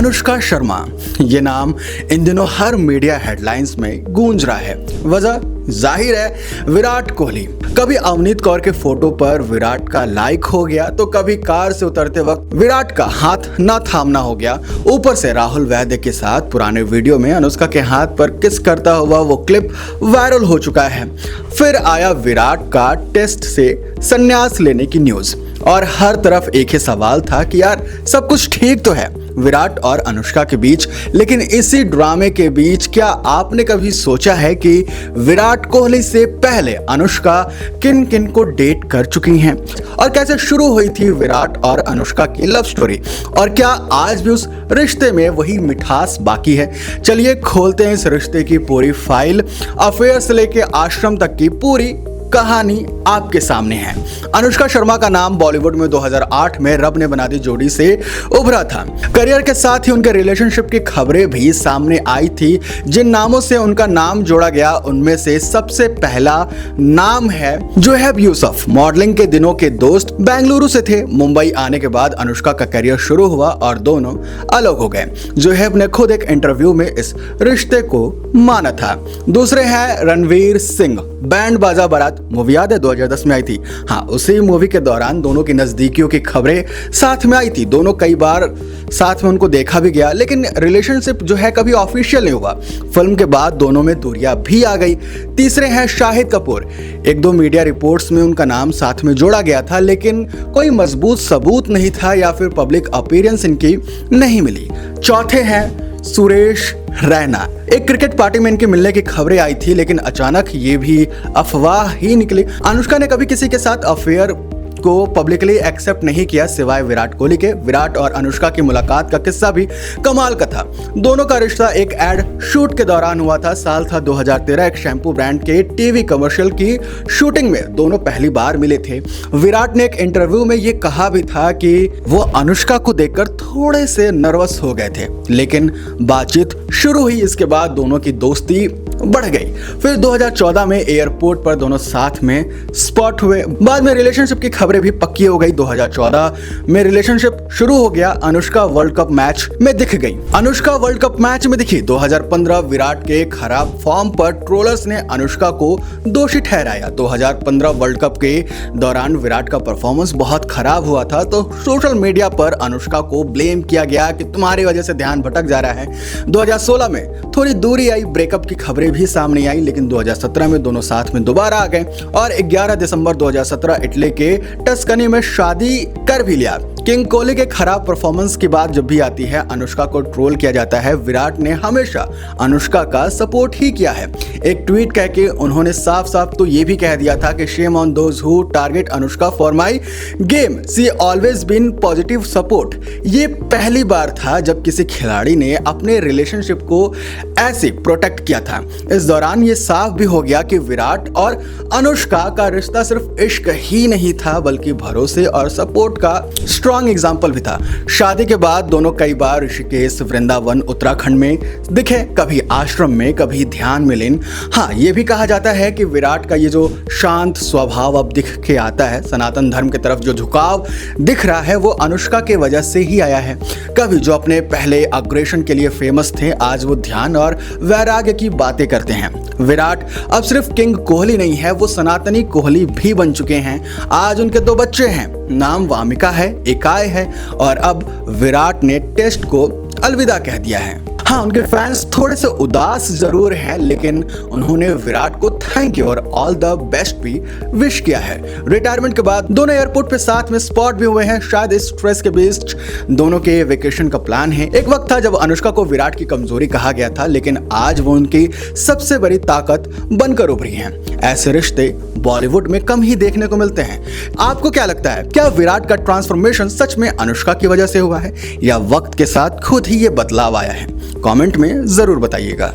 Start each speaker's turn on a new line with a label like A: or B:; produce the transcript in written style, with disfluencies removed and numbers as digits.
A: अनुष्का शर्मा, ये नाम इन दिनों हर मीडिया हेडलाइंस में गूंज रहा है। वजह जाहिर है, विराट कोहली। कभी अवनीत कौर के फोटो पर विराट का लाइक हो गया, तो कभी कार से उतरते वक्त विराट का हाथ न थामना हो गया। ऊपर से राहुल वैद्य के साथ पुराने वीडियो में अनुष्का के हाथ पर किस करता हुआ वो क्लिप वायरल हो चुका है। फिर आया विराट का टेस्ट से संन्यास लेने की न्यूज, और हर तरफ एक ही सवाल था कि यार सब कुछ ठीक तो है विराट और अनुष्का के बीच, लेकिन इसी ड्रामे के बीच क्या आपने कभी सोचा है कि विराट कोहली से पहले अनुष्का किन किन को डेट कर चुकी हैं, और कैसे शुरू हुई थी विराट और अनुष्का की लव स्टोरी, और क्या आज भी उस रिश्ते में वही मिठास बाकी है। चलिए खोलते हैं इस रिश्ते की पूरी फाइल, अफेयर से लेके आश्रम तक की पूरी कहानी आपके सामने है। अनुष्का शर्मा का नाम बॉलीवुड में 2008 में रब ने बना दी जोड़ी से उभरा था। करियर के साथ ही उनके रिलेशनशिप की खबरें भी सामने आई थी। जिन नामों से उनका नाम जोड़ा गया उनमें से सबसे पहला नाम है जोहेब यूसुफ। मॉडलिंग के दिनों के दोस्त बेंगलुरु से थे। मुंबई आने के बाद अनुष्का का करियर शुरू हुआ और दोनों अलग हो गए। जोहेब ने खुद एक इंटरव्यू में इस रिश्ते को माना था। दूसरे हैं रणवीर सिंह। बैंड बाजा बारात मूवी याद है 2010 में आई थी। हाँ, उसी मूवी के दौरान दोनों की नजदीकियों की खबरें साथ में आई थी। दोनों कई बार साथ में उनको देखा भी गया, लेकिन रिलेशनशिप जो है कभी ऑफिशियल नहीं हुआ। फिल्म के बाद दोनों में दूरियां भी आ गई। तीसरे हैं शाहिद कपूर। एक दो मीडिया रिपोर्ट्स में उनका नाम साथ में जोड़ा गया था, लेकिन कोई मजबूत सबूत नहीं था या फिर पब्लिक अपीयरेंस इनकी नहीं मिली। चौथे हैं सुरेश रैना। एक क्रिकेट पार्टी में इनके मिलने की खबरें आई थी, लेकिन अचानक ये भी अफवाह ही निकली। अनुष्का ने कभी किसी के साथ अफेयर को पब्लिकली एक्सेप्ट नहीं किया सिवाय विराट कोहली के। विराट और अनुष्का की मुलाकात का किस्सा भी कमाल का था। दोनों का रिश्ता एक एड शूट के दौरान हुआ था। साल था 2013। एक शैम्पू ब्रांड के टीवी कमर्शियल की शूटिंग में दोनों पहली बार मिले थे। विराट ने एक इंटरव्यू में ये कहा भी था कि वो अनुष्का को देखकर थोड़े से नर्वस हो गए थे, लेकिन बातचीत शुरू हुई। इसके बाद दोनों की दोस्ती बढ़ गई। फिर 2014 में एयरपोर्ट पर दोनों साथ में स्पॉट हुए। बाद में रिलेशनशिप की खबरें भी पक्की हो गई। 2014 में रिलेशनशिप शुरू हो गया। अनुष्का वर्ल्ड कप मैच में दिख गई। अनुष्का वर्ल्ड कप मैच में दिखी। 2015 विराट के खराब फॉर्म पर ट्रोलर्स ने अनुष्का को दोषी ठहराया। 2015 वर्ल्ड कप के दौरान विराट का परफॉर्मेंस बहुत खराब हुआ था, तो सोशल मीडिया पर अनुष्का को ब्लेम किया गया कि तुम्हारी वजह से ध्यान भटक जा रहा है। 2016 में थोड़ी दूरी आई, ब्रेकअप की खबरें भी सामने आई, लेकिन 2017 में दोनों साथ में दोबारा आ गए और 11 दिसंबर 2017 इटली के टस्कनी में शादी कर भी लिया। किंग कोहली के खराब परफॉर्मेंस की बात जब भी आती है, अनुष्का को ट्रोल किया जाता है। विराट ने हमेशा अनुष्का का सपोर्ट ही किया है। एक ट्वीट कह के उन्होंने साफ साफ तो ये भी कह दिया था कि shame on those who target Anushka for my game, she always been positive support. ये पहली बार था जब किसी खिलाड़ी ने अपने रिलेशनशिप को ऐसे प्रोटेक्ट किया था। इस दौरान ये साफ भी हो गया कि विराट और अनुष्का का रिश्ता सिर्फ इश्क ही नहीं था, बल्कि भरोसे और सपोर्ट का स्ट्रॉन्ग एग्जाम्पल भी था। शादी के बाद दोनों कई बार ऋषिकेश, वृंदावन, उत्तराखंड में दिखे, कभी आश्रम में, कभी ध्यान में लीन। हाँ, ये भी कहा जाता है कि विराट का ये जो शांत स्वभाव अब दिख के आता है, सनातन धर्म की तरफ जो झुकाव दिख रहा है, वो अनुष्का के वजह से ही आया है। कभी जो अपने पहले अग्रेशन के लिए फेमस थे, आज वो ध्यान और वैराग्य की बातें करते हैं। विराट अब सिर्फ किंग कोहली नहीं है, वो सनातनी कोहली भी बन चुके हैं। आज उनके 2 बच्चे हैं, नाम वामिका है, एकाय है, और अब विराट ने टेस्ट को अलविदा कह दिया है। हाँ, उनके फैंस थोड़े से उदास जरूर हैं, लेकिन उन्होंने विराट को थैंक यू और ऑल द बेस्ट भी विश किया है। रिटायरमेंट के बाद दोनों एयरपोर्ट पे साथ में स्पॉट भी हुए हैं। शायद इस स्ट्रेस के बीच दोनों के वेकेशन का प्लान है। एक वक्त था जब अनुष्का को विराट की कमजोरी कहा गया था, लेकिन आज वो उनकी सबसे बड़ी ताकत बनकर उभरी हैं। ऐसे रिश्ते बॉलीवुड में कम ही देखने को मिलते हैं। आपको क्या लगता है, क्या विराट का ट्रांसफॉर्मेशन सच में अनुष्का की वजह से हुआ है, या वक्त के साथ खुद ही ये बदलाव आया है? कमेंट में जरूर बताइएगा।